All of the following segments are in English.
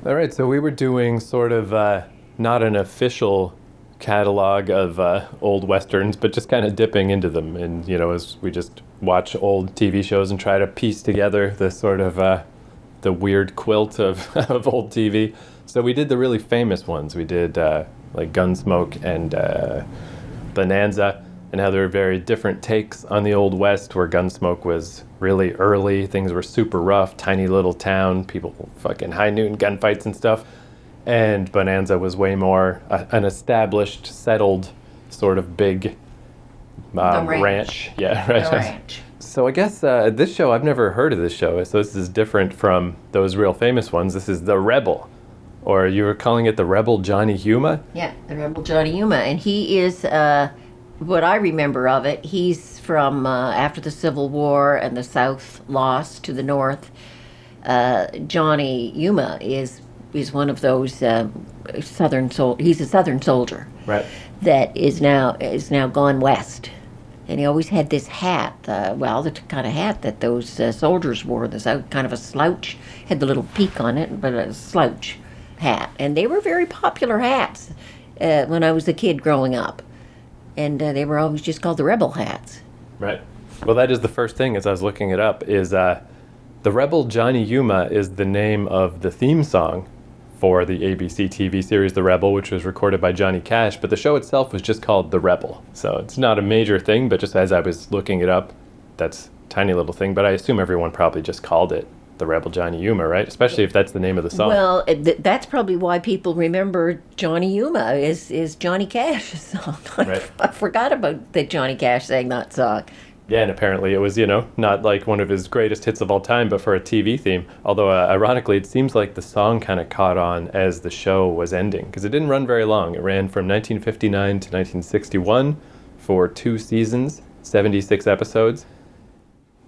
All right, so we were doing sort of not an official catalog of old westerns, but just kind of dipping into them, and as we just watch old TV shows and try to piece together the sort of the weird quilt of of old TV. So we did the really famous ones. We did like Gunsmoke and Bonanza, and how there were very different takes on the Old West, where Gunsmoke was really early, things were super rough, tiny little town, people fucking high noon gunfights and stuff. And Bonanza was way more an established, settled, sort of big ranch. Yeah, right. The ranch. So I guess this show, I've never heard of this show, so this is different from those real famous ones. This is The Rebel, or you were calling it The Rebel Johnny Yuma? Yeah, the Rebel Johnny Yuma. And he is, what I remember of it, he's from after the Civil War and the South lost to the North. Johnny Yuma is one of those Southern he's a Southern soldier, Right. that is now gone west, and he always had this hat, the kind of hat that those soldiers wore in the South, kind of a slouch, had the little peak on it, but a slouch hat, and they were very popular hats when I was a kid growing up, and they were always just called the Rebel hats. Right. Well, that is the first thing as I was looking it up, is The Rebel Johnny Yuma is the name of the theme song for the ABC TV series The Rebel, which was recorded by Johnny Cash, but the show itself was just called The Rebel. So it's not a major thing, but just as I was looking it up, that's a tiny little thing, but I assume everyone probably just called it The Rebel Johnny Yuma, right? Especially if that's the name of the song. Well, that's probably why people remember Johnny Yuma is Johnny Cash's song. Right. I forgot about that Johnny Cash sang that song. Yeah, and apparently it was, not like one of his greatest hits of all time, but for a TV theme. Although, ironically, it seems like the song kind of caught on as the show was ending, because it didn't run very long. It ran from 1959 to 1961 for 2 seasons, 76 episodes.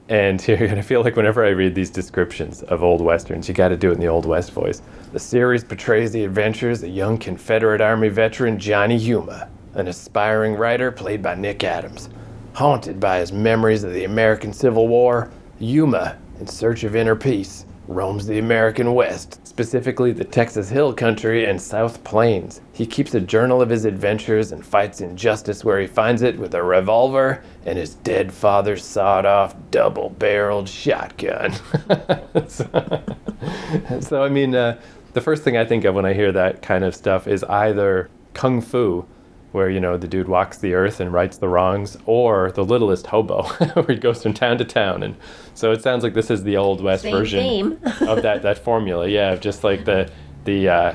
And you're going to feel like whenever I read these descriptions of old westerns, you got to do it in the Old West voice. The series portrays the adventures of young Confederate Army veteran Johnny Yuma, an aspiring writer played by Nick Adams. Haunted by his memories of the American Civil War, Yuma, in search of inner peace, roams the American West, specifically the Texas Hill Country and South Plains. He keeps a journal of his adventures and fights injustice where he finds it with a revolver and his dead father's sawed-off, double-barreled shotgun. So, I mean, the first thing I think of when I hear that kind of stuff is either Kung Fu, where, the dude walks the earth and rights the wrongs, or The Littlest Hobo, where he goes from town to town. And so it sounds like this is the Old West version of that formula. Yeah, just like the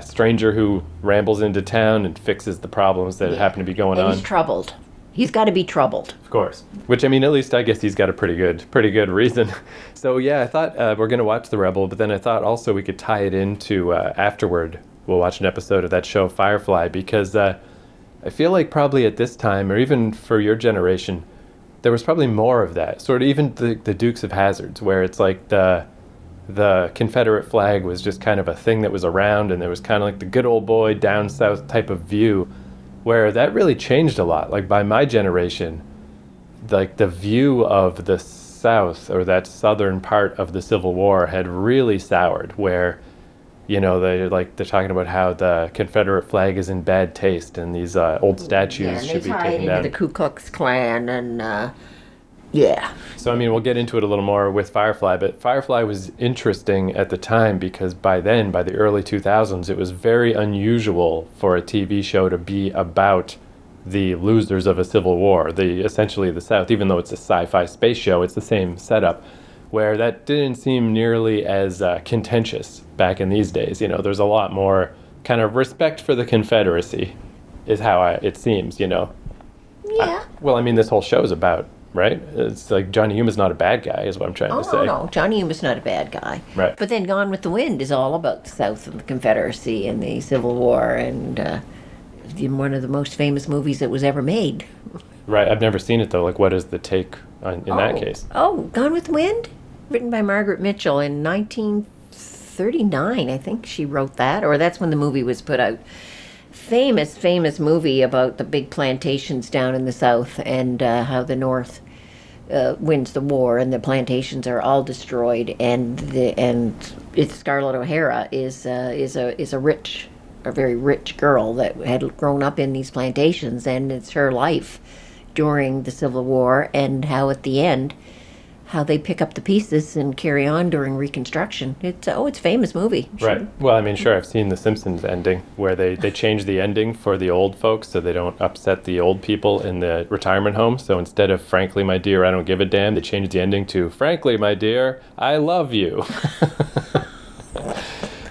stranger who rambles into town and fixes the problems that happen to be going on. He's troubled. He's got to be troubled. Of course. Which, I mean, at least I guess he's got a pretty good reason. So, yeah, I thought we're going to watch The Rebel, but then I thought also we could tie it into afterward. We'll watch an episode of that show, Firefly, because I feel like probably at this time, or even for your generation, there was probably more of that. Sort of even the Dukes of Hazzards, where it's like the Confederate flag was just kind of a thing that was around, and there was kind of like the good old boy down south type of view, where that really changed a lot. Like by my generation, like the view of the South, or that southern part of the Civil War, had really soured, where they're talking about how the Confederate flag is in bad taste, and these old statues should be taken down. The Ku Klux Klan, and yeah. So I mean, we'll get into it a little more with Firefly, but Firefly was interesting at the time because by then, by the early 2000s, it was very unusual for a TV show to be about the losers of a civil war, essentially the South. Even though it's a sci-fi space show, it's the same setup, where that didn't seem nearly as contentious back in these days. There's a lot more kind of respect for the Confederacy, is how it seems, Yeah. Well, I mean, this whole show's about, right? It's like Johnny Yuma's not a bad guy, is what I'm trying to say. No, Johnny Yuma's not a bad guy. Right. But then Gone with the Wind is all about the South and the Confederacy and the Civil War, and one of the most famous movies that was ever made. Right. I've never seen it, though. Like, what is the take in that case? Oh, Gone with the Wind? Written by Margaret Mitchell in 1939, I think she wrote that, or that's when the movie was put out. Famous movie about the big plantations down in the South, and how the North wins the war, and the plantations are all destroyed, and it's Scarlett O'Hara is a very rich girl that had grown up in these plantations, and it's her life during the Civil War, and how at the end, how they pick up the pieces and carry on during Reconstruction. It's a famous movie. Right. Well, I mean, sure, I've seen The Simpsons ending, where they change the ending for the old folks so they don't upset the old people in the retirement home. So instead of "Frankly, my dear, I don't give a damn," they change the ending to "Frankly, my dear, I love you."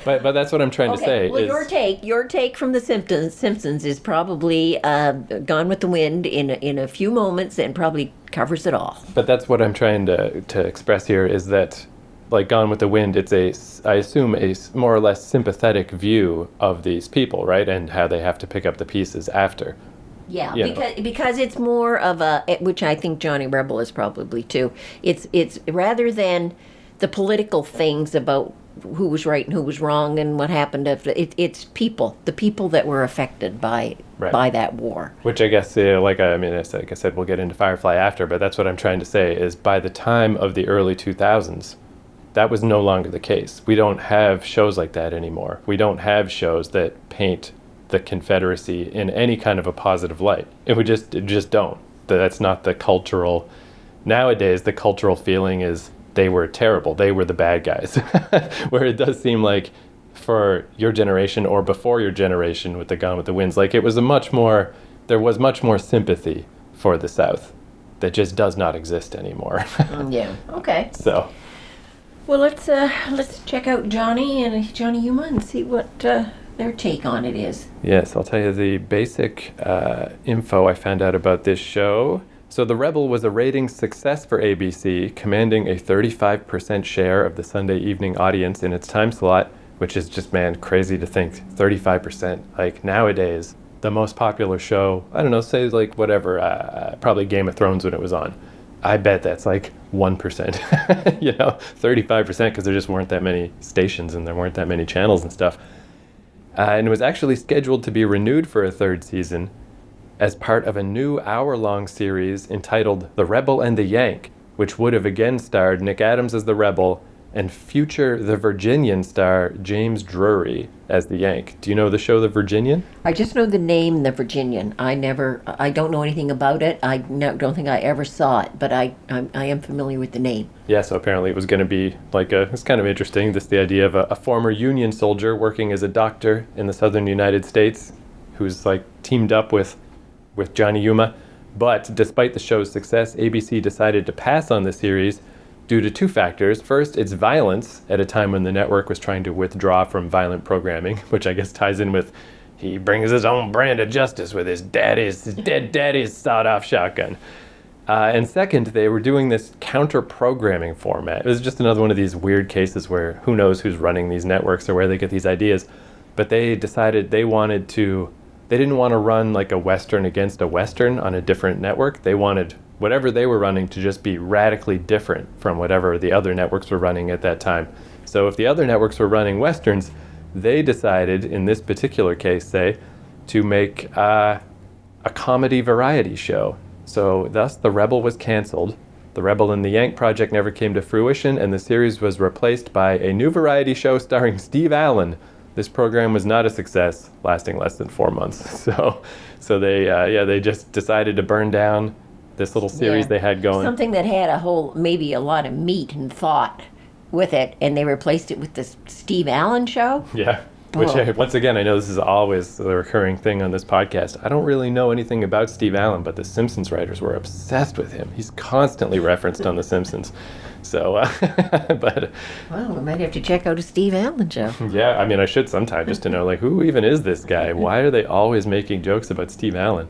But that's what I'm trying to say. Well, is, your take from The Simpsons is probably Gone with the Wind in a few moments, and probably covers it all. But that's what I'm trying to express here, is that, like Gone with the Wind, it's I assume a more or less sympathetic view of these people, right, and how they have to pick up the pieces after. Yeah, because it's more of a, which I think Johnny Rebel is probably too. It's rather than the political things about who was right and who was wrong and what happened after. It's the people that were affected by that war. Which I guess, like I said, we'll get into Firefly after, but that's what I'm trying to say, is by the time of the early 2000s, that was no longer the case. We don't have shows like that anymore. We don't have shows that paint the Confederacy in any kind of a positive light. We just don't. That's not the cultural... Nowadays, the cultural feeling is they were terrible. They were the bad guys. Where it does seem like for your generation or before your generation with the Gone with the Winds, like there was much more sympathy for the South that just does not exist anymore. Yeah. Okay. So. Well, let's check out Johnny Yuma and see what their take on it is. Yes, I'll tell you the basic info I found out about this show. So The Rebel was a ratings success for ABC, commanding a 35% share of the Sunday evening audience in its time slot, which is just, man, crazy to think. 35%. Like, nowadays, the most popular show, I don't know, say like whatever, probably Game of Thrones when it was on. I bet that's like 1%, 35%, because there just weren't that many stations and there weren't that many channels and stuff. And it was actually scheduled to be renewed for a third season, as part of a new hour-long series entitled The Rebel and the Yank, which would have again starred Nick Adams as the Rebel and future The Virginian star James Drury as the Yank. Do you know the show The Virginian? I just know the name The Virginian. I don't know anything about it. Don't think I ever saw it, but I am familiar with the name. Yeah, so apparently it was going to be it's kind of interesting, the idea of a former Union soldier working as a doctor in the southern United States who's like teamed up with Johnny Yuma. But despite the show's success, ABC decided to pass on the series due to two factors. First, its violence at a time when the network was trying to withdraw from violent programming, which I guess ties in with he brings his own brand of justice with his dead daddy's sawed-off shotgun. And second, they were doing this counter-programming format. It was just another one of these weird cases where who knows who's running these networks or where they get these ideas. But they decided they didn't want to run like a Western against a Western on a different network. They wanted whatever they were running to just be radically different from whatever the other networks were running at that time. So if the other networks were running Westerns, they decided, in this particular case, to make a comedy variety show. So thus, The Rebel was canceled. The Rebel and the Yank project never came to fruition, and the series was replaced by a new variety show starring Steve Allen. This program was not a success, lasting less than 4 months. So they just decided to burn down this little series they had going. Something that had maybe a lot of meat and thought with it, and they replaced it with this Steve Allen show. Yeah. Which, once again, I know this is always the recurring thing on this podcast. I don't really know anything about Steve Allen, but the Simpsons writers were obsessed with him. He's constantly referenced on The Simpsons. So, but... Well, we might have to check out a Steve Allen show. Yeah, I mean, I should sometime just to know, who even is this guy? Why are they always making jokes about Steve Allen?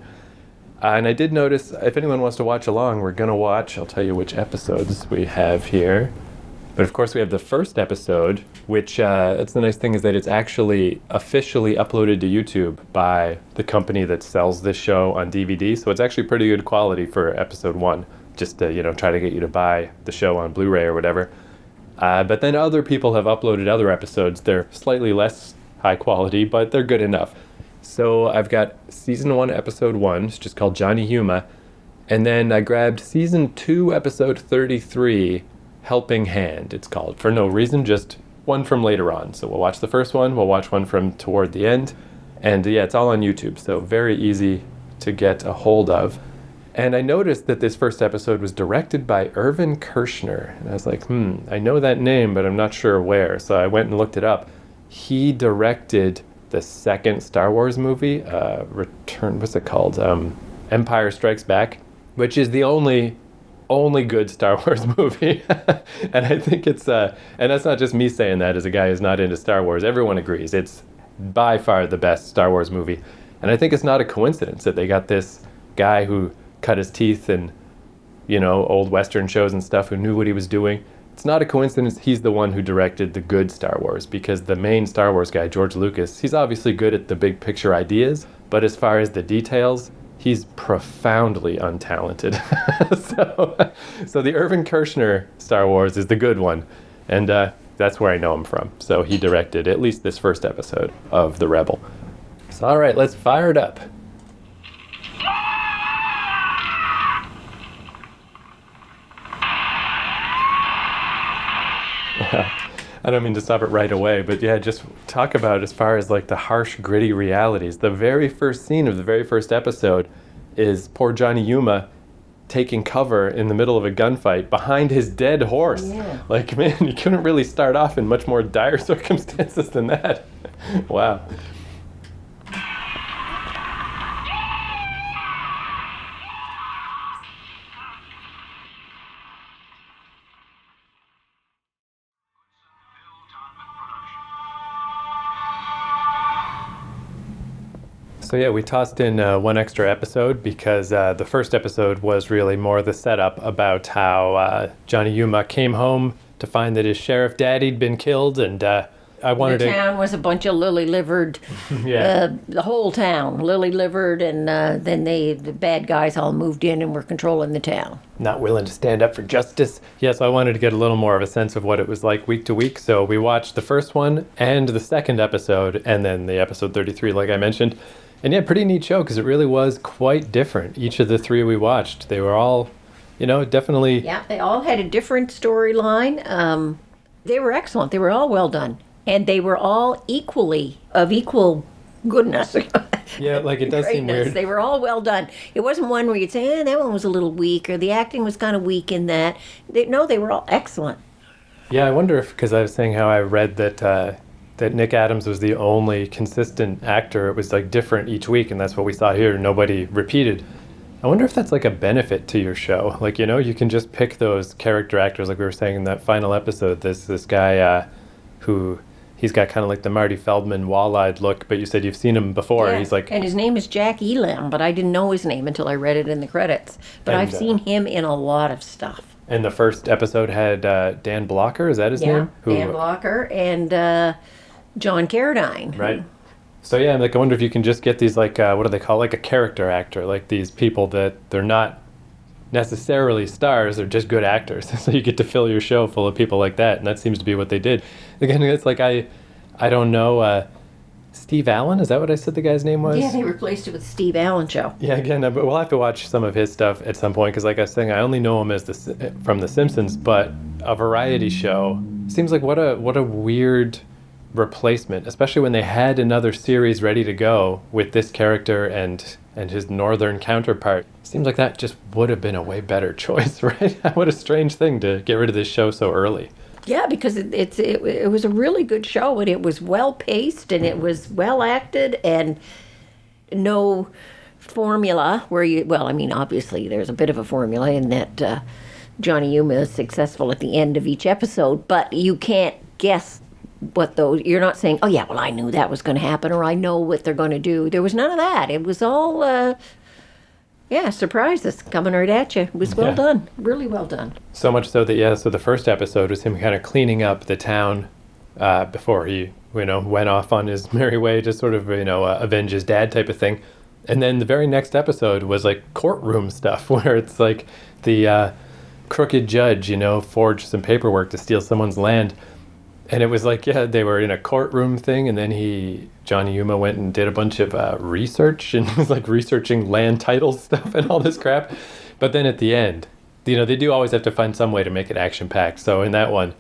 And I did notice, if anyone wants to watch along, we're going to watch, I'll tell you which episodes we have here. But of course we have the first episode, which that's the nice thing is that it's actually officially uploaded to YouTube by the company that sells this show on DVD. So it's actually pretty good quality for episode 1, just to, try to get you to buy the show on Blu-ray or whatever. But then other people have uploaded other episodes. They're slightly less high quality, but they're good enough. So I've got season 1, episode 1, it's just called Johnny Yuma. And then I grabbed season 2, episode 33, Helping Hand, it's called. For no reason, just one from later on. So we'll watch the first one, we'll watch one from toward the end. And yeah, it's all on YouTube, so very easy to get a hold of. And I noticed that this first episode was directed by Irvin Kershner. And I was like, I know that name, but I'm not sure where. So I went and looked it up. He directed the second Star Wars movie, what's it called? Empire Strikes Back, which is the only good Star Wars movie. And I think it's, and that's not just me saying that as a guy who's not into Star Wars. Everyone agrees. It's by far the best Star Wars movie. And I think it's not a coincidence that they got this guy who cut his teeth in, old Western shows and stuff, who knew what he was doing. It's not a coincidence he's the one who directed the good Star Wars, because the main Star Wars guy, George Lucas, he's obviously good at the big picture ideas, but as far as the details, he's profoundly untalented. So the Irvin Kershner Star Wars is the good one, and that's where I know him from. So he directed at least this first episode of The Rebel. So all right, let's fire it up. I don't mean to stop it right away, but yeah, just talk about as far as like the harsh, gritty realities. The very first scene of the very first episode is poor Johnny Yuma taking cover in the middle of a gunfight behind his dead horse. Yeah. Like, man, you couldn't really start off in much more dire circumstances than that. Wow. So yeah, we tossed in one extra episode because the first episode was really more the setup about how Johnny Yuma came home to find that his sheriff daddy'd been killed, and I wanted the town was a bunch of lily-livered, the whole town, lily-livered, and then the bad guys all moved in and were controlling the town. Not willing to stand up for justice. Yeah, so I wanted to get a little more of a sense of what it was like week to week. So we watched the first one and the second episode, and then the episode 33, like I mentioned. And yeah, pretty neat show because it really was quite different. Each of the three we watched, they were all, definitely... Yeah, they all had a different storyline. They were excellent. They were all well done. And they were all equally of equal goodness. Yeah, like it does seem weird. They were all well done. It wasn't one where you'd say, that one was a little weak, or the acting was kind of weak in that. They were all excellent. Yeah, I wonder if, because I was saying how I read that Nick Adams was the only consistent actor. It was like different each week, and that's what we saw here. Nobody repeated. I wonder if that's like a benefit to your show. Like, you can just pick those character actors, like we were saying in that final episode. This guy who... He's got kind of like the Marty Feldman wall-eyed look, but you said you've seen him before. Yeah. He's like, and his name is Jack Elam, but I didn't know his name until I read it in the credits. But I've seen him in a lot of stuff. And the first episode had Dan Blocker, is that his name? Dan Blocker and John Carradine. Right. So yeah, like I wonder if you can just get these like, what do they call, like a character actor, like these people that they're not necessarily stars, they're just good actors. So you get to fill your show full of people like that, and that seems to be what they did. Again, it's like I don't know, Steve Allen, is that what I said the guy's name was? Yeah, they replaced it with Steve Allen show. Yeah, again, but we'll have to watch some of his stuff at some point, because like I was saying, I only know him as from The Simpsons, but a variety show seems like what a weird replacement, especially when they had another series ready to go with this character and his northern counterpart. Seems like that just would have been a way better choice, right? What a strange thing to get rid of this show so early. Yeah, because it was a really good show, and it was well paced, and it was well acted, and no formula where obviously there's a bit of a formula in that Johnny Yuma is successful at the end of each episode, but you can't guess what those, you're not saying, oh yeah, well I knew that was going to happen, or I know what they're going to do. There was none of that. It was all, surprises coming right at you. It was well done, really well done. So much so that, so the first episode was him kind of cleaning up the town before he, went off on his merry way to sort of, avenge his dad type of thing. And then the very next episode was like courtroom stuff, where it's like the crooked judge, forged some paperwork to steal someone's land. And it was like, they were in a courtroom thing, and then Johnny Yuma went and did a bunch of research, and was like researching land title stuff and all this crap. But then at the end, they do always have to find some way to make it action-packed. So in that one,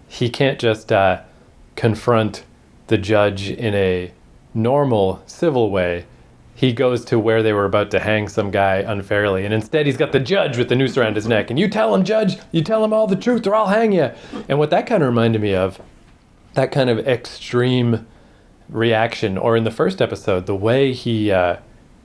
he can't just confront the judge in a normal civil way, he goes to where they were about to hang some guy unfairly, and instead he's got the judge with the noose around his neck, and you tell him, judge, you tell him all the truth or I'll hang you. And what that kind of reminded me of, that kind of extreme reaction, or in the first episode, the way he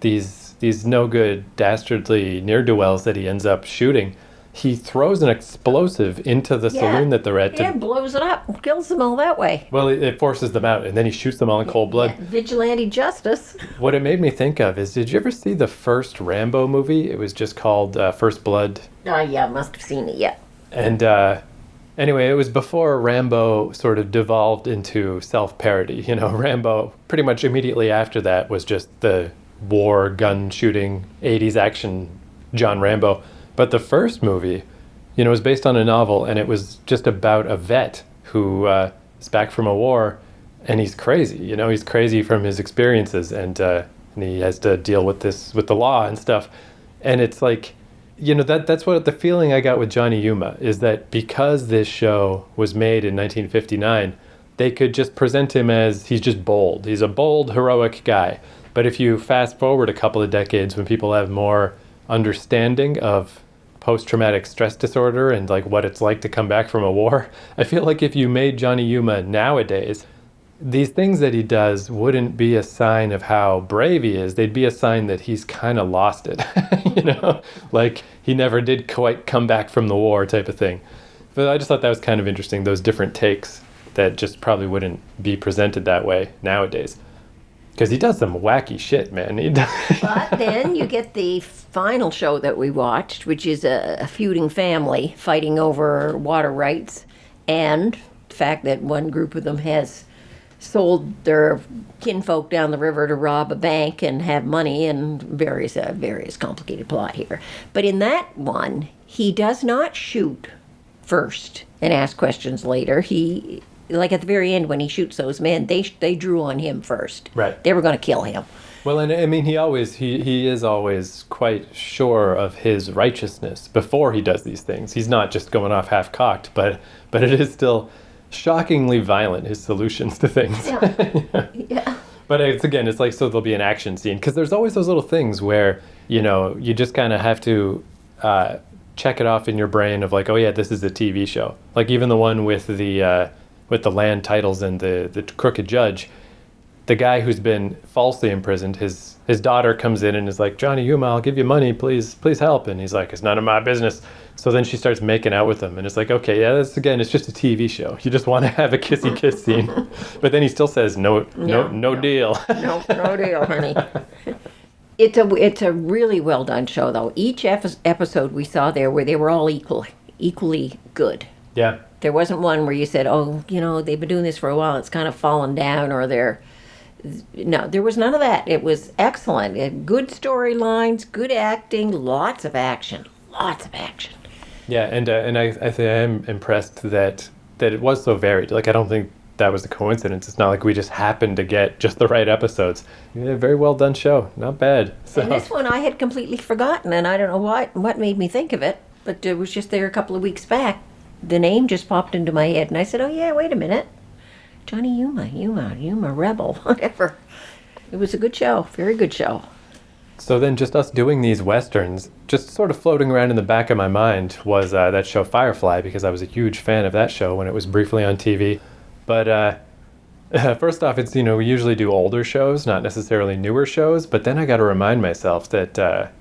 these no good dastardly ne'er-do-wells that he ends up shooting, he throws an explosive into the saloon that they're at. Yeah, blows it up, kills them all that way. Well, it forces them out, and then he shoots them all in cold blood. Yeah, vigilante justice. What it made me think of is, did you ever see the first Rambo movie? It was just called First Blood. Oh, yeah, must have seen it, yeah. And anyway, it was before Rambo sort of devolved into self-parody. You know, Rambo, pretty much immediately after that, was just the war, gun shooting, 80s action John Rambo. But the first movie, you know, was based on a novel, and it was just about a vet who is back from a war, and he's crazy. You know, he's crazy from his experiences, and he has to deal with the law and stuff. And it's like, you know, that's what the feeling I got with Johnny Yuma is that because this show was made in 1959, they could just present him as he's just bold. He's a bold, heroic guy. But if you fast forward a couple of decades when people have more understanding of post-traumatic stress disorder and like what it's like to come back from a war, I feel like if you made Johnny Yuma nowadays, these things that he does wouldn't be a sign of how brave he is. They'd be a sign that he's kind of lost it, you know, like he never did quite come back from the war type of thing. But I just thought that was kind of interesting, those different takes that just probably wouldn't be presented that way nowadays. Because he does some wacky shit, man. But then you get the final show that we watched, which is a feuding family fighting over water rights, and the fact that one group of them has sold their kinfolk down the river to rob a bank and have money, and various complicated plot here. But in that one, he does not shoot first and ask questions later. He, like at the very end when he shoots those men, they drew on him first. Right. They were going to kill him. Well, and I mean, he is always quite sure of his righteousness before he does these things. He's not just going off half-cocked, but it is still shockingly violent, his solutions to things. Yeah. Yeah. But it's like, so there'll be an action scene. Because there's always those little things where, you know, you just kind of have to check it off in your brain of like, oh yeah, this is a TV show. Like even the one with the land titles and the crooked judge, the guy who's been falsely imprisoned, his daughter comes in and is like, Johnny Yuma, I'll give you money, please help. And he's like, it's none of my business. So then she starts making out with him, and it's like, okay, yeah, it's just a TV show. You just want to have a kissy kiss scene. But then he still says, no deal. No deal, honey. It's a really well done show, though. Each episode we saw there, where they were all equally good. Yeah. There wasn't one where you said, oh, you know, they've been doing this for a while, it's kind of fallen down, or no, there was none of that. It was excellent. It had good storylines, good acting, lots of action. Yeah, and I think I am impressed that it was so varied. Like, I don't think that was a coincidence. It's not like we just happened to get just the right episodes. A very well done show. Not bad. So. And this one I had completely forgotten, and I don't know what made me think of it, but it was just there a couple of weeks back. The name just popped into my head, and I said, oh yeah, wait a minute. Johnny Yuma, Rebel, whatever. It was a good show, very good show. So then just us doing these Westerns, just sort of floating around in the back of my mind was that show Firefly, because I was a huge fan of that show when it was briefly on TV. But first off, it's, you know, we usually do older shows, not necessarily newer shows, but then I got to remind myself that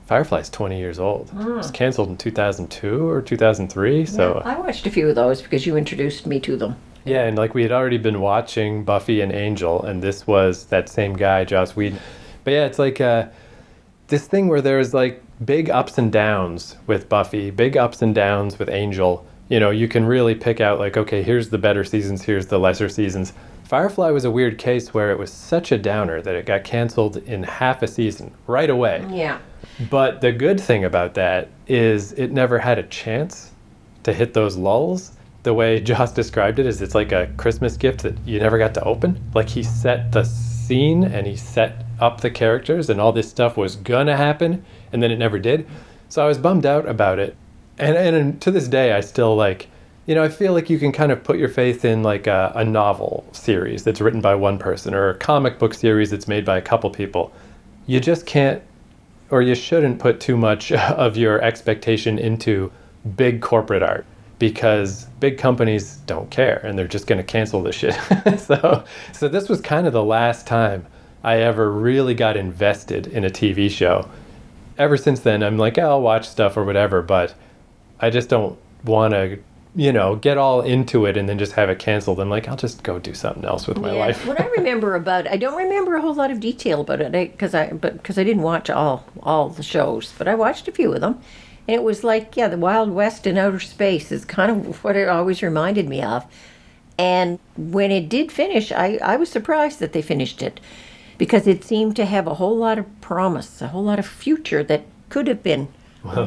Firefly's 20 years old. It was canceled in 2002 or 2003, so... Yeah, I watched a few of those because you introduced me to them. Yeah, and like we had already been watching Buffy and Angel, and this was that same guy, Joss Whedon. But yeah, it's like this thing where there's like big ups and downs with Buffy, big ups and downs with Angel. You know, you can really pick out like, okay, here's the better seasons, here's the lesser seasons. Firefly was a weird case where it was such a downer that it got canceled in half a season, right away. Yeah. But the good thing about that is it never had a chance to hit those lulls. The way Joss described it is it's like a Christmas gift that you never got to open. Like he set the scene and he set up the characters and all this stuff was gonna happen and then it never did. So I was bummed out about it. And to this day I still like I feel like you can kind of put your faith in like a novel series that's written by one person or a comic book series that's made by a couple people. You just can't, or you shouldn't put too much of your expectation into big corporate art, because big companies don't care and they're just going to cancel this shit. So this was kind of the last time I ever really got invested in a TV show. Ever since then, I'm like, I'll watch stuff or whatever, but I just don't want to, get all into it and then just have it canceled. I'm like, I'll just go do something else with my life. What I remember about it, I don't remember a whole lot of detail about it because I didn't watch all the shows, but I watched a few of them. And it was like, the Wild West in outer space is kind of what it always reminded me of. And when it did finish, I was surprised that they finished it, because it seemed to have a whole lot of promise, a whole lot of future that could have been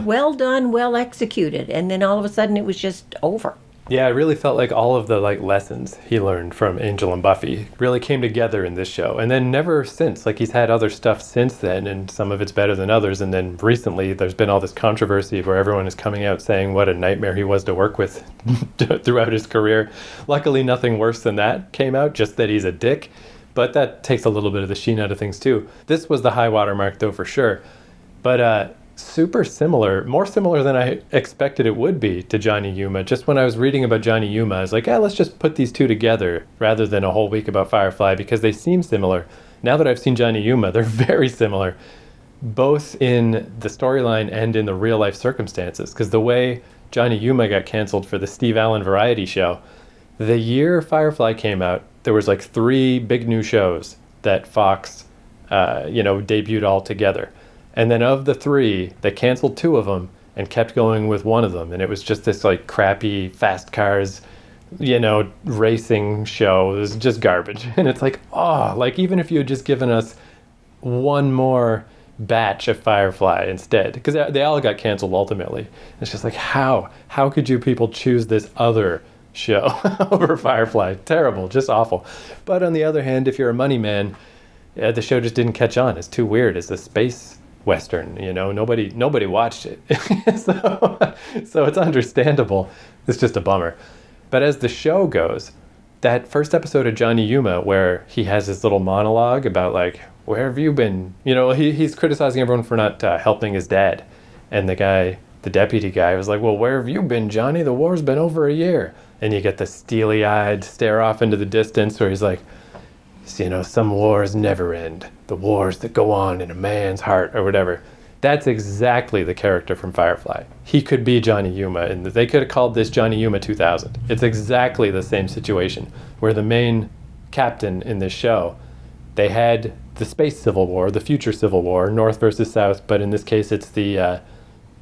well done, well executed. And then all of a sudden it was just over. Yeah, I really felt like all of the lessons he learned from Angel and Buffy really came together in this show. And then never since, he's had other stuff since then, and some of it's better than others. And then recently there's been all this controversy where everyone is coming out saying what a nightmare he was to work with throughout his career. Luckily, nothing worse than that came out, just that he's a dick. But that takes a little bit of the sheen out of things too. This was the high water mark though, for sure. But super similar, more similar than I expected it would be to Johnny Yuma. Just when I was reading about Johnny Yuma, I was like, let's just put these two together rather than a whole week about Firefly, because they seem similar. Now that I've seen Johnny Yuma, they're very similar, both in the storyline and in the real life circumstances. Because the way Johnny Yuma got canceled for the Steve Allen variety show, the year Firefly came out, there was 3 big new shows that Fox, debuted all together. And then of the 3, they canceled 2 of them and kept going with one of them. And it was just this crappy fast cars, racing show. It was just garbage. And it's even if you had just given us one more batch of Firefly instead, because they all got canceled ultimately. It's just how could you people choose this other show over Firefly? Terrible, just awful. But on the other hand, if you're a money man, the show just didn't catch on. It's too weird. It's a space Western, nobody watched it. So it's understandable. It's just a bummer. But as the show goes, that first episode of Johnny Yuma where he has this little monologue about where have you been? He's criticizing everyone for not helping his dad. And the deputy guy was like, well, where have you been, Johnny? The war's been over a year. And you get the steely-eyed stare off into the distance where he's like, some wars never end. The wars that go on in a man's heart, or whatever. That's exactly the character from Firefly. He could be Johnny Yuma, and they could have called this Johnny Yuma 2000. It's exactly the same situation, where the main captain in this show, they had the space civil war, the future civil war, North versus South, but in this case it's the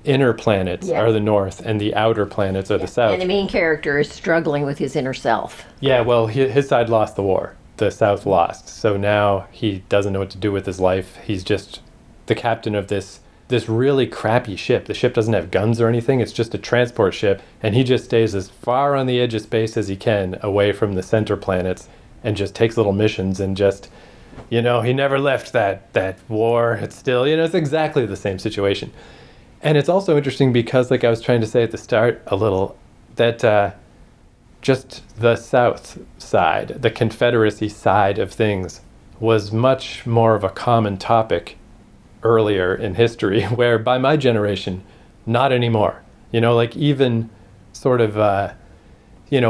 inner planets are the North and the outer planets are the South. And the main character is struggling with his inner self. Yeah, well, his side lost the war. The South lost. So now he doesn't know what to do with his life. He's just the captain of this really crappy ship. The ship doesn't have guns or anything. It's just a transport ship. And he just stays as far on the edge of space as he can, away from the center planets, and just takes little missions and just, he never left that war. It's still, it's exactly the same situation. And it's also interesting because, I was trying to say at the start a little, that just the South side, the Confederacy side of things, was much more of a common topic earlier in history, where by my generation, not anymore. Even sort of,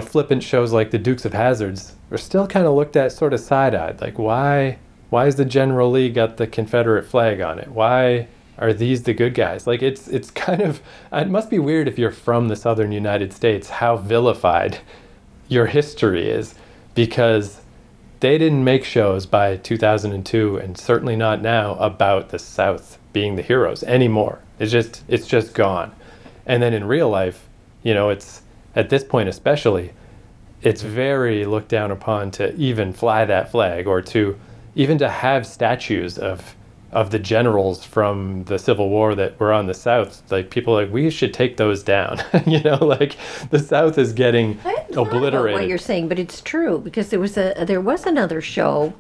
flippant shows like the Dukes of Hazzards are still kind of looked at sort of side-eyed. Why is the General Lee got the Confederate flag on it? Why are these the good guys? It's kind of, it must be weird if you're from the southern United States, how vilified your history is, because they didn't make shows by 2002, and certainly not now, about the South being the heroes anymore. It's just gone. And then in real life, it's, at this point especially, it's very looked down upon to even fly that flag, or to even to have statues of the generals from the Civil War that were on the South. People we should take those down. The South is getting obliterated. What you're saying, but it's true, because there was another show,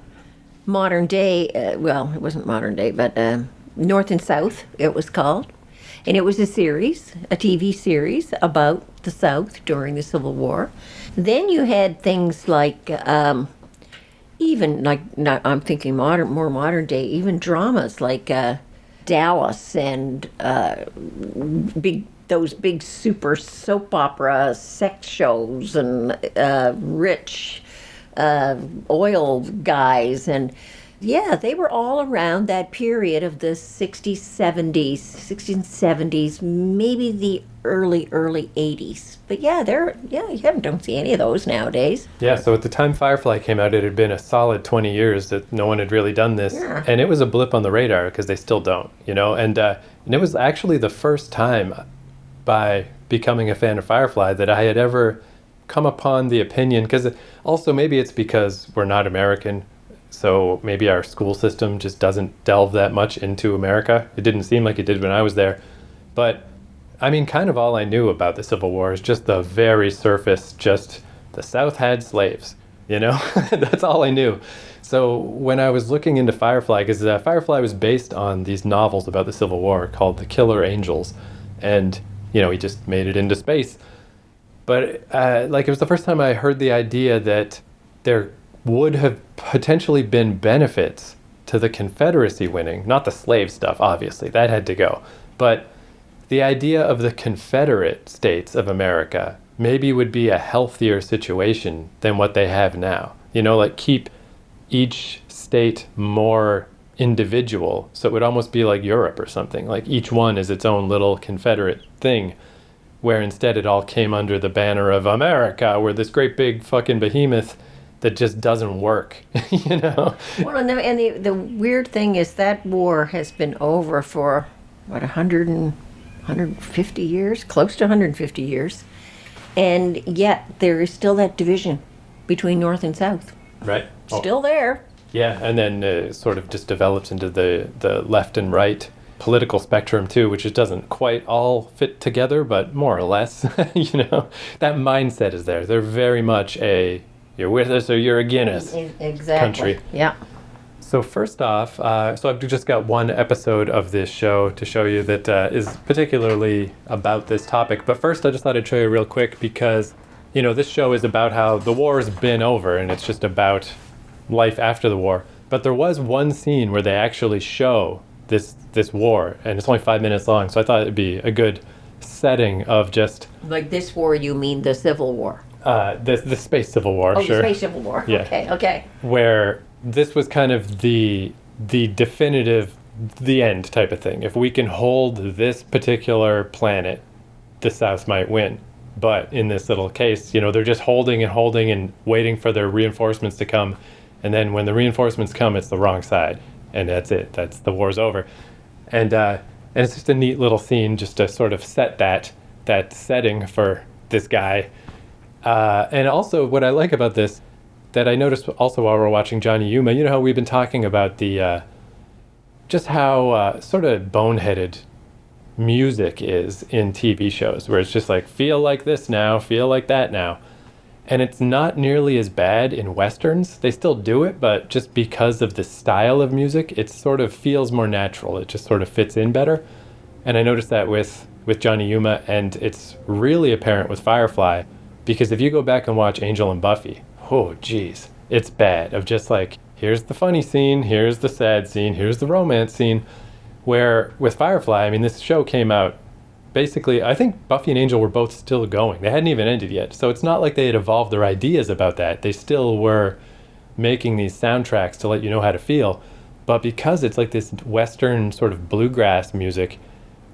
modern day. Well, it wasn't modern day, but North and South. It was called, And it was a series, a TV series about the South during the Civil War. Then you had things like, even like, not, I'm thinking more modern day, even dramas like Dallas and those big super soap opera sex shows and rich oil guys. And yeah, they were all around that period of the 60s, 70s, maybe the early 80s. But yeah, you don't see any of those nowadays. Yeah, so at the time Firefly came out, it had been a solid 20 years that no one had really done this. Yeah. And it was a blip on the radar because they still don't, And it was actually the first time by becoming a fan of Firefly that I had ever come upon the opinion, because also maybe it's because we're not American, so maybe our school system just doesn't delve that much into America. It didn't seem like it did when I was there. But I mean, kind of all I knew about the Civil War is just the very surface, just the South had slaves, That's all I knew. So when I was looking into Firefly, because Firefly was based on these novels about the Civil War called The Killer Angels, and, he just made it into space. But it was the first time I heard the idea that there would have potentially been benefits to the Confederacy winning, not the slave stuff, obviously, that had to go, but the idea of the Confederate States of America maybe would be a healthier situation than what they have now. Keep each state more individual, so it would almost be like Europe or something, like each one is its own little Confederate thing, where instead it all came under the banner of America, we're this great big fucking behemoth that just doesn't work, Well, and the weird thing is that war has been over for, 150 years, close to 150 years, and yet there is still that division between North and South. Right. Still there. Yeah, and then sort of just develops into the left and right political spectrum too, which just doesn't quite all fit together, but more or less, that mindset is there. They're very much you're with us or you're against us country. Yeah. So first off, so I've just got one episode of this show to show you that is particularly about this topic. But first, I just thought I'd show you real quick because, this show is about how the war has been over and it's just about life after the war. But there was one scene where they actually show this war, and it's only 5 minutes long. So I thought it'd be a good setting of just... Like this war, you mean the Civil War? The Space Civil War, sure. Oh, the Space Civil War. Yeah. Okay. Where this was kind of the definitive, the end type of thing. If we can hold this particular planet, the South might win. But in this little case, they're just holding and waiting for their reinforcements to come. And then when the reinforcements come, it's the wrong side. And that's it. That's the war's over. And it's just a neat little scene just to sort of set that setting for this guy. And also what I like about this, that I noticed also while we're watching Johnny Yuma, how we've been talking about the just how sort of boneheaded music is in TV shows, where it's just like, feel like this now, feel like that now. And it's not nearly as bad in Westerns. They still do it, but just because of the style of music, it sort of feels more natural. It just sort of fits in better. And I noticed that with Johnny Yuma, and it's really apparent with Firefly, because if you go back and watch Angel and Buffy, oh geez, it's bad. Of just like, here's the funny scene, here's the sad scene, here's the romance scene. Where with Firefly, this show came out, basically, I think Buffy and Angel were both still going. They hadn't even ended yet. So it's not like they had evolved their ideas about that. They still were making these soundtracks to let you know how to feel. But because it's like this Western sort of bluegrass music,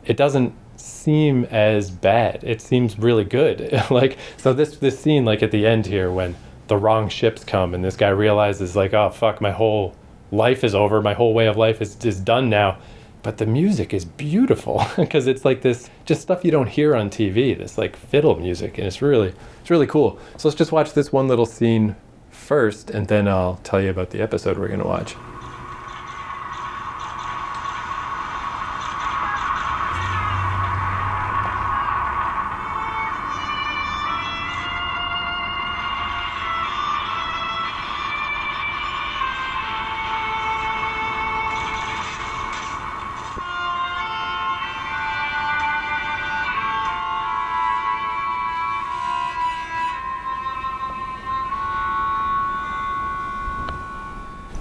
it doesn't seem as bad. It seems really good. So this scene, like at the end here, when the wrong ships come and this guy realizes like, oh fuck, my whole life is over. My whole way of life is done now. But the music is beautiful because it's like this just stuff you don't hear on TV, this like fiddle music, and it's really cool. So let's just watch this one little scene first, and then I'll tell you about the episode we're going to watch.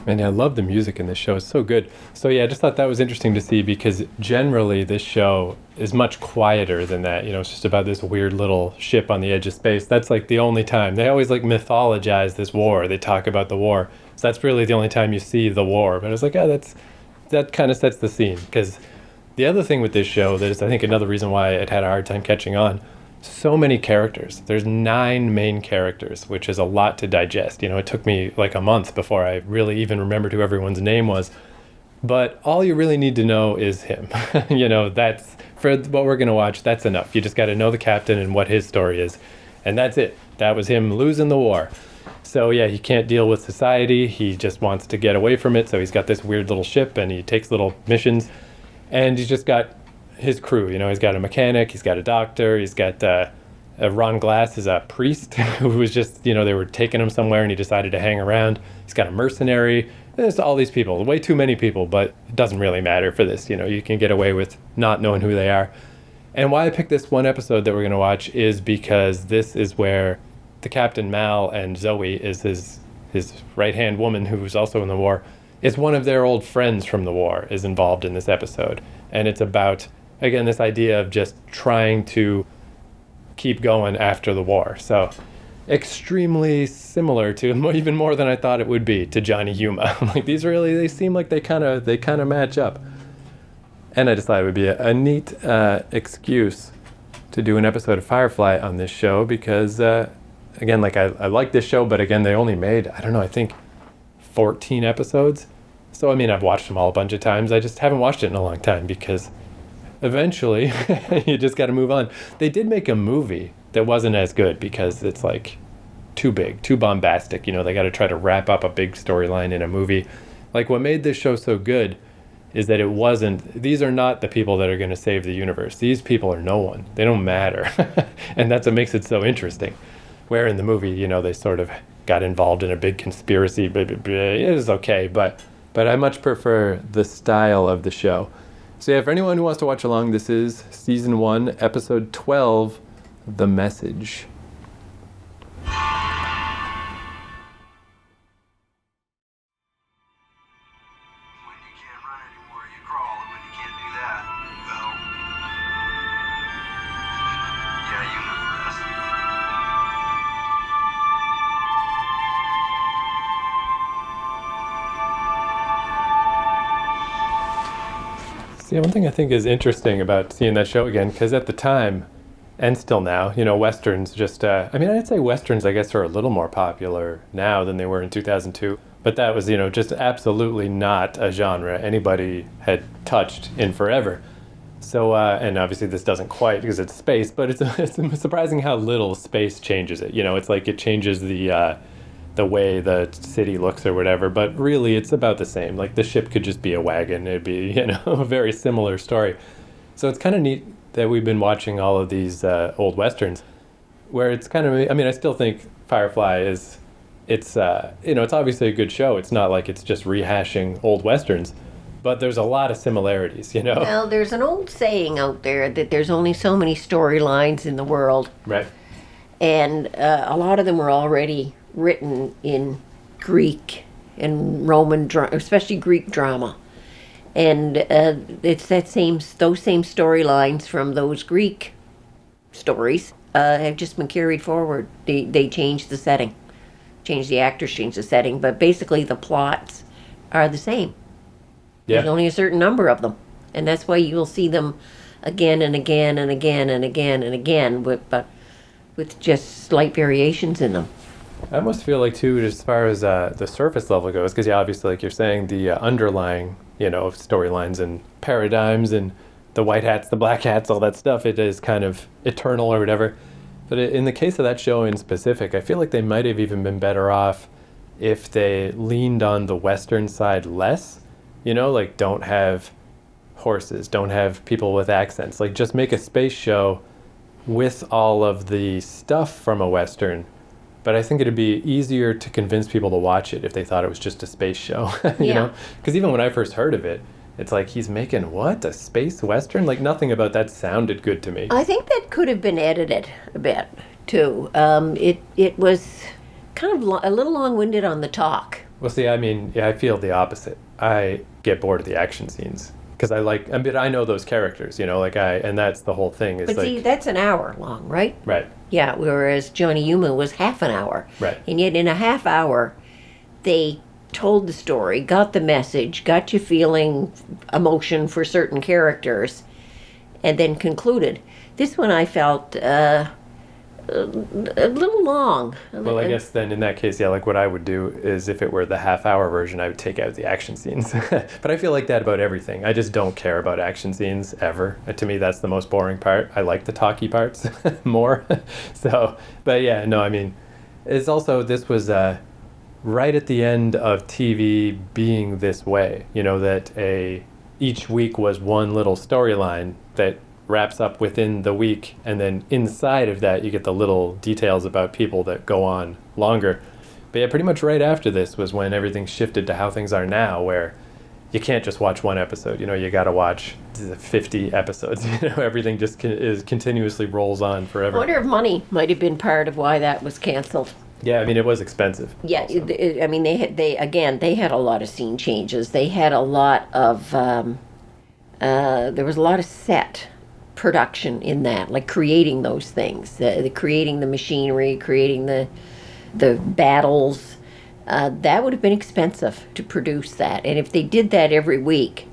And I love the music in this show. It's so good. So yeah, I just thought that was interesting to see because generally this show is much quieter than that. It's just about this weird little ship on the edge of space. That's like the only time. They always like mythologize this war. They talk about the war. So that's really the only time you see the war. But I was like, that kind of sets the scene. Because the other thing with this show that is, I think, another reason why it had a hard time catching on, so many characters. There's 9 main characters, which is a lot to digest. It took me like a month before I really even remembered who everyone's name was. But all you really need to know is him. That's, for what we're going to watch, that's enough. You just got to know the captain and what his story is. And that's it. That was him losing the war. So yeah, he can't deal with society. He just wants to get away from it. So he's got this weird little ship and he takes little missions. And he's just got his crew. He's got a mechanic, he's got a doctor, he's got Ron Glass is a priest who was just, they were taking him somewhere and he decided to hang around. He's got a mercenary. There's all these people, way too many people, but it doesn't really matter for this. You can get away with not knowing who they are. And why I picked this one episode that we're going to watch is because this is where the Captain Mal and Zoe is his right-hand woman who's also in the war, is one of their old friends from the war, is involved in this episode. And it's about, again, this idea of just trying to keep going after the war. So extremely similar to, even more than I thought it would be, to Johnny Yuma. Like these really, they seem like they kind of match up. And I decided it would be a neat excuse to do an episode of Firefly on this show because, again, like I like this show, but again, they only made, I don't know, I think 14 episodes. So, I mean, I've watched them all a bunch of times. I just haven't watched it in a long time because eventually you just got to move on. They did make a movie that wasn't as good because it's like too big, too bombastic. They got to try to wrap up a big storyline in a movie. Like what made this show so good is that it wasn't, these are not the people that are going to save the universe. These people are no one. They don't matter. And that's what makes it so interesting. Where in the movie, they sort of got involved in a big conspiracy. It was okay, but I much prefer the style of the show. So yeah, for anyone who wants to watch along, this is Season 1, Episode 12, The Message. Yeah, one thing I think is interesting about seeing that show again, because at the time, and still now, Westerns just, I'd say Westerns, I guess, are a little more popular now than they were in 2002. But that was, just absolutely not a genre anybody had touched in forever. So, and obviously this doesn't quite because it's space, but it's surprising how little space changes it. It's like it changes the way the city looks or whatever, but really it's about the same. Like the ship could just be a wagon. It'd be, a very similar story. So it's kind of neat that we've been watching all of these old Westerns where it's kind of, I still think Firefly is, it's obviously a good show. It's not like it's just rehashing old Westerns, but there's a lot of similarities, Well, there's an old saying out there that there's only so many storylines in the world. Right. And a lot of them were already written in Greek and Roman drama, especially Greek drama, and it's those same storylines from those Greek stories have just been carried forward. They changed the setting, changed the actors, changed the setting, but basically the plots are the same. Yeah. There's only a certain number of them, and that's why you'll see them again and again and again and again and again, with just slight variations in them. I almost feel like, too, as far as the surface level goes, because, obviously, like you're saying, the underlying, storylines and paradigms and the white hats, the black hats, all that stuff, it is kind of eternal or whatever. But in the case of that show in specific, I feel like they might have even been better off if they leaned on the Western side less. Like don't have horses, don't have people with accents. Like just make a space show with all of the stuff from a Western. But I think it'd be easier to convince people to watch it if they thought it was just a space show, Because even when I first heard of it, it's like, he's making what? A space Western? Like, nothing about that sounded good to me. I think that could have been edited a bit, too. It was kind of a little long-winded on the talk. Well, see, I mean, yeah, I feel the opposite. I get bored of the action scenes because I mean, I know those characters, and that's the whole thing. Is But like, see, that's an hour long, right? right, Yeah, whereas Johnny Yuma was half an hour. right. And yet in a half hour, they told the story, got the message, got you feeling emotion for certain characters, and then concluded. This one I felt a little long. Well, I guess then in that case, yeah, like what I would do is if it were the half-hour version, I would take out the action scenes. But I feel like that about everything. I just don't care about action scenes ever. To me, that's the most boring part. I like the talky parts more. So, but yeah, no, I mean, it's also, this was right at the end of TV being this way, that each week was one little storyline that wraps up within the week, and then inside of that you get the little details about people that go on longer. But yeah, pretty much right after this was when everything shifted to how things are now, where you can't just watch one episode, you got to watch 50 episodes. Everything just continuously rolls on forever. I wonder if money might have been part of why that was canceled. Yeah, I mean, it was expensive. Yeah, I mean, they had a lot of scene changes. They had a lot of there was a lot of set production in that, like creating those things, creating the machinery, creating the battles. That would have been expensive to produce that, and if they did that every week,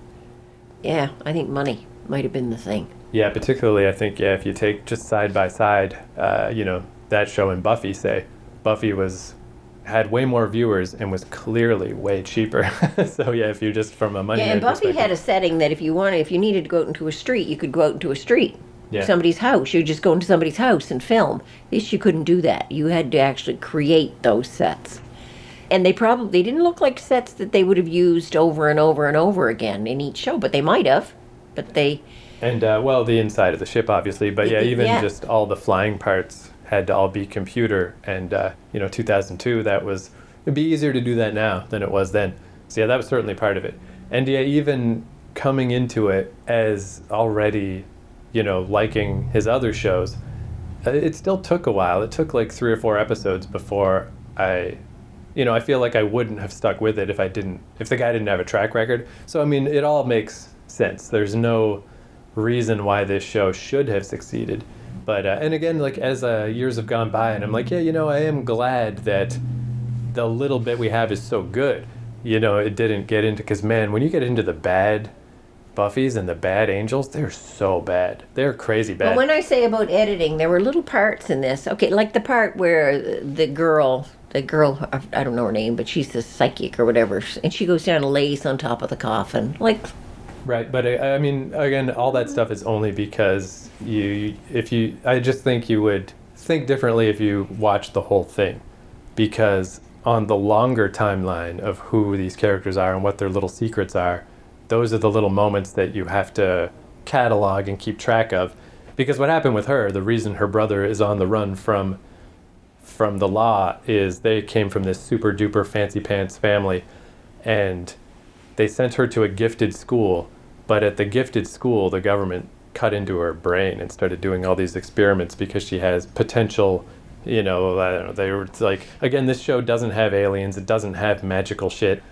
yeah, I think money might have been the thing. Yeah, particularly I think, yeah, if you take just side by side, that show and Buffy, say, Buffy had way more viewers and was clearly way cheaper. So yeah, if you just from a money and Buffy had a setting that if you needed to go out into a street, you could go out into a street. Yeah. Somebody's house. You just go into somebody's house and film. This you couldn't do that. You had to actually create those sets. And they didn't look like sets that they would have used over and over and over again in each show, but they might have. But they... And, well, the inside of the ship, obviously. But yeah, even just all the flying parts had to all be computer. And, 2002, it'd be easier to do that now than it was then. So yeah, that was certainly part of it. And yeah, even coming into it as already, liking his other shows, it still took a while. It took like 3 or 4 episodes before I feel like I wouldn't have stuck with it if the guy didn't have a track record. So, I mean, it all makes sense. There's no reason why this show should have succeeded. But, and again, like as years have gone by, and I'm like, yeah, I am glad that the little bit we have is so good. It didn't get into, because man, when you get into the bad Buffys and the bad Angels, they're so bad. They're crazy bad. But when I say about editing, there were little parts in this. Okay, like the part where the girl, I don't know her name, but she's the psychic or whatever, and she goes down and lays on top of the coffin. Like... Right, but I mean, again, all that stuff is only because I just think you would think differently if you watched the whole thing. Because on the longer timeline of who these characters are and what their little secrets are, those are the little moments that you have to catalog and keep track of. Because what happened with her, the reason her brother is on the run from the law is they came from this super duper fancy pants family, and they sent her to a gifted school, but at the gifted school, the government cut into her brain and started doing all these experiments because she has potential, I don't know, they were like, again, this show doesn't have aliens, it doesn't have magical shit,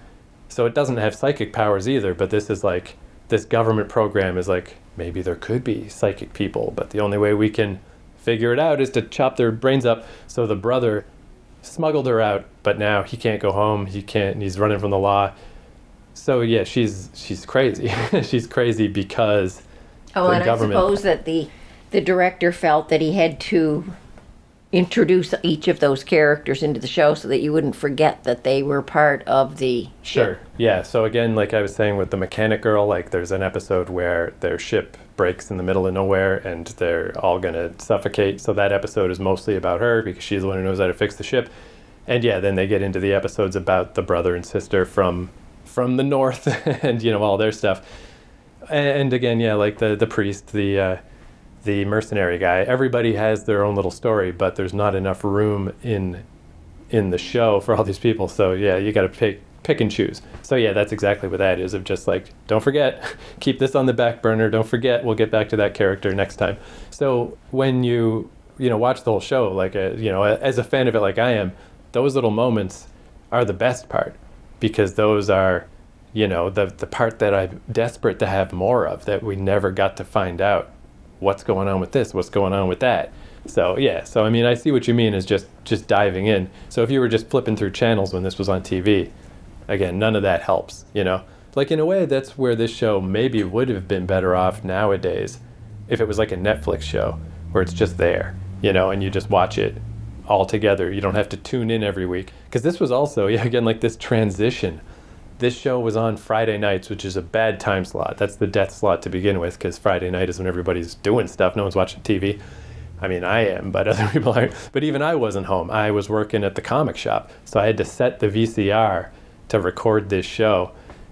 so it doesn't have psychic powers either, but this is like, this government program is like, maybe there could be psychic people, but the only way we can figure it out is to chop their brains up. So the brother smuggled her out, but now he can't go home, he's running from the law. So yeah, she's crazy. She's crazy because the government... I suppose that the director felt that he had to introduce each of those characters into the show so that you wouldn't forget that they were part of the ship. Sure, yeah. So again, like I was saying with the mechanic girl, like there's an episode where their ship breaks in the middle of nowhere and they're all gonna suffocate. So that episode is mostly about her because she's the one who knows how to fix the ship. And yeah, then they get into the episodes about the brother and sister from the north and all their stuff. And again, yeah, like the priest, the mercenary guy, everybody has their own little story, but there's not enough room in the show for all these people. So yeah, you got to pick and choose. So yeah, that's exactly what that is, of just like, don't forget, keep this on the back burner, don't forget, we'll get back to that character next time. So when you watch the whole show, like as a fan of it like I am, those little moments are the best part. because those are, the part that I'm desperate to have more of, that we never got to find out what's going on with this, what's going on with that. So yeah, so I mean, I see what you mean, is just diving in. So if you were just flipping through channels when this was on TV, again, none of that helps, Like, in a way, that's where this show maybe would have been better off nowadays if it was like a Netflix show where it's just there, and you just watch it all together. You don't have to tune in every week. Because this was also, yeah, again, like this transition. This show was on Friday nights, which is a bad time slot. That's the death slot to begin with, because Friday night is when everybody's doing stuff. No one's watching TV. I mean, I am, but other people aren't. But even I wasn't home. I was working at the comic shop. So I had to set the VCR to record this show.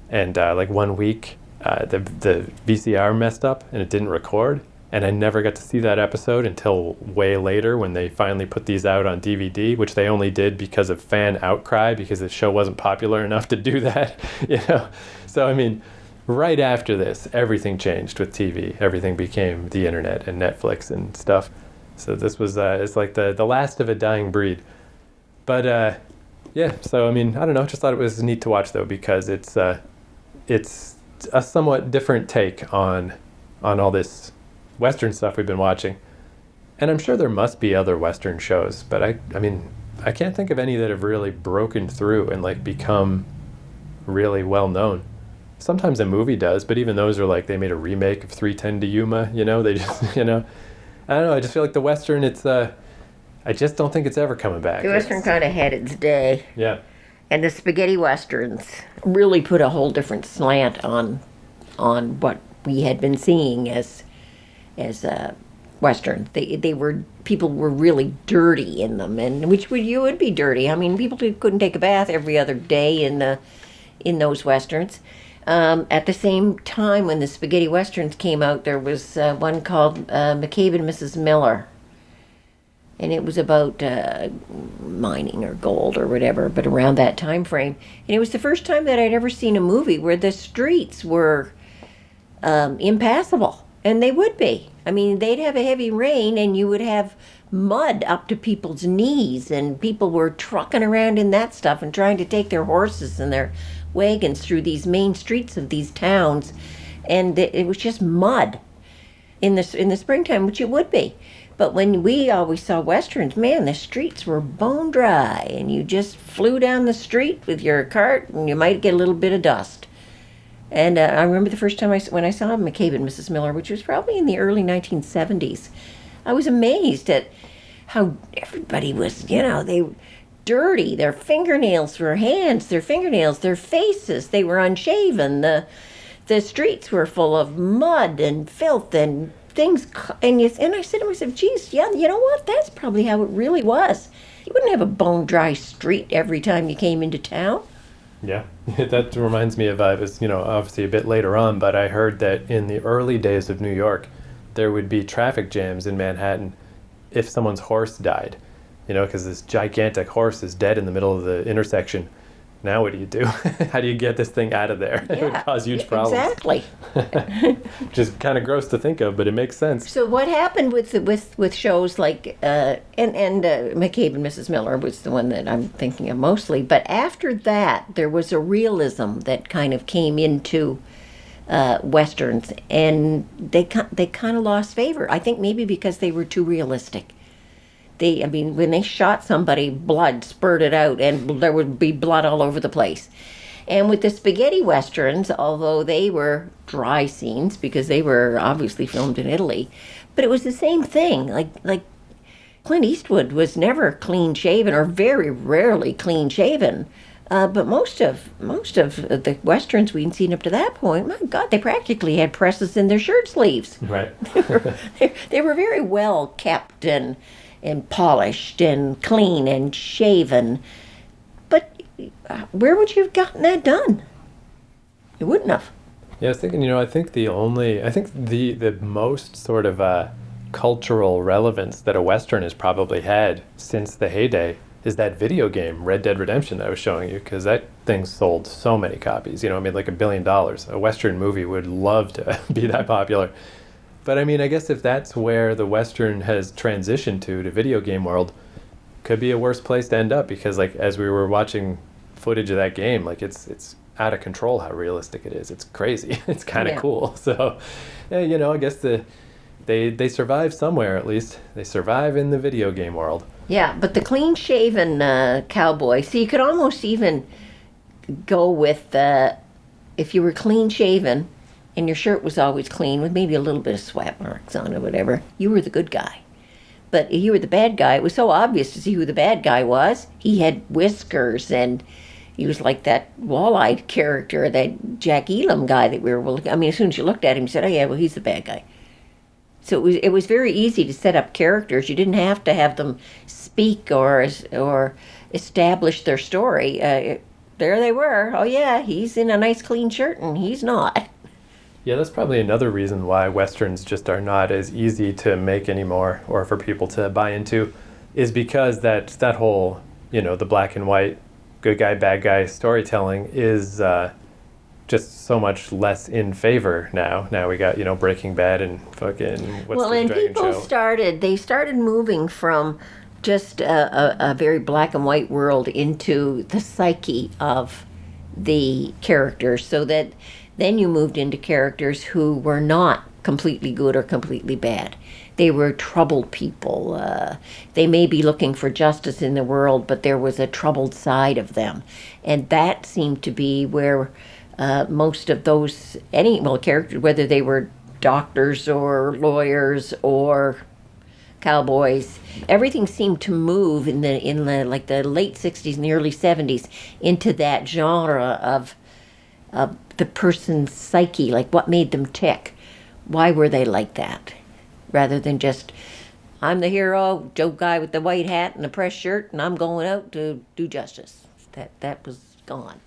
And like one week, the VCR messed up and it didn't record. And I never got to see that episode until way later, when they finally put these out on DVD, which they only did because of fan outcry, because the show wasn't popular enough to do that, So, I mean, right after this, everything changed with TV. Everything became the internet and Netflix and stuff. So this was, it's like the last of a dying breed. But, yeah, so, I mean, I don't know, just thought it was neat to watch, though, because it's a somewhat different take on all this Western stuff we've been watching. And I'm sure there must be other Western shows, but I mean, I can't think of any that have really broken through and like become really well known. Sometimes a movie does, but even those are like, they made a remake of 3:10 to Yuma, they just, I don't know, I just feel like the Western, it's, I just don't think it's ever coming back. The Western kind of had its day. Yeah. And the spaghetti Westerns really put a whole different slant on what we had been seeing as Westerns. People were really dirty in them, and you would be dirty. I mean, people couldn't take a bath every other day in those Westerns. At the same time, when the spaghetti Westerns came out, there was one called McCabe and Mrs. Miller. And it was about mining or gold or whatever, but around that time frame. And it was the first time that I'd ever seen a movie where the streets were impassable. And they would be. I mean, they'd have a heavy rain and you would have mud up to people's knees, and people were trucking around in that stuff and trying to take their horses and their wagons through these main streets of these towns. And it was just mud in the springtime, which it would be. But when we always saw Westerns, man, the streets were bone dry, and you just flew down the street with your cart and you might get a little bit of dust. And I remember the first time when I saw McCabe and Mrs. Miller, which was probably in the early 1970s, I was amazed at how everybody was, they dirty. Their fingernails, their hands, their fingernails, their faces, they were unshaven. The streets were full of mud and filth and things. And I said to myself, geez, yeah, you know what? That's probably how it really was. You wouldn't have a bone dry street every time you came into town. Yeah, that reminds me of, it was, obviously a bit later on, but I heard that in the early days of New York, there would be traffic jams in Manhattan if someone's horse died, because this gigantic horse is dead in the middle of the intersection. Now what do you do? How do you get this thing out of there? Yeah, it would cause huge problems. Exactly. Which is kind of gross to think of, but it makes sense. So what happened with shows like and McCabe and Mrs. Miller was the one that I'm thinking of mostly. But after that, there was a realism that kind of came into Westerns, and they kind of lost favor. I think maybe because they were too realistic. When they shot somebody, blood spurted out, and there would be blood all over the place. And with the spaghetti Westerns, although they were dry scenes because they were obviously filmed in Italy, but it was the same thing. Like Clint Eastwood was never clean shaven, or very rarely clean shaven. But most of the Westerns we'd seen up to that point, my God, they practically had presses in their shirt sleeves. Right. They were very well kept and polished and clean and shaven. But where would you have gotten that done? You wouldn't have. Yeah, I was thinking, I think the most sort of cultural relevance that a Western has probably had since the heyday is that video game, Red Dead Redemption, that I was showing you, because that thing sold so many copies. It made like $1 billion. A Western movie would love to be that popular. But I guess if that's where the Western has transitioned to video game world, could be a worse place to end up, because like as we were watching footage of that game, like it's out of control how realistic it is. It's crazy. It's kind of Yeah. cool. So, yeah, I guess they survive somewhere at least. They survive in the video game world. Yeah, but the clean-shaven cowboy. See, you could almost even go with if you were clean-shaven and your shirt was always clean with maybe a little bit of sweat marks on it, whatever. You were the good guy. But if you were the bad guy, it was so obvious to see who the bad guy was. He had whiskers, and he was like that wall-eyed character, that Jack Elam guy that we were looking. I mean, as soon as you looked at him, you said, "Oh yeah, well, he's the bad guy." So it was very easy to set up characters. You didn't have to have them speak or establish their story. There they were. Oh yeah, he's in a nice clean shirt, and he's not. Yeah, that's probably another reason why westerns just are not as easy to make anymore, or for people to buy into, is because that whole, the black and white, good guy, bad guy storytelling is just so much less in favor now. Now we got, Breaking Bad and fucking what's the And Dragon people Show? started moving from just a very black and white world into the psyche of the characters, so that then you moved into characters who were not completely good or completely bad. They were troubled people. They may be looking for justice in the world, but there was a troubled side of them. And that seemed to be where most of those characters, whether they were doctors or lawyers or cowboys, everything seemed to move in the like the late 60s and the early 70s into that genre of the person's psyche, like what made them tick. Why were they like that? Rather than just, I'm the hero, Joe guy with the white hat and the press shirt, and I'm going out to do justice. That was gone.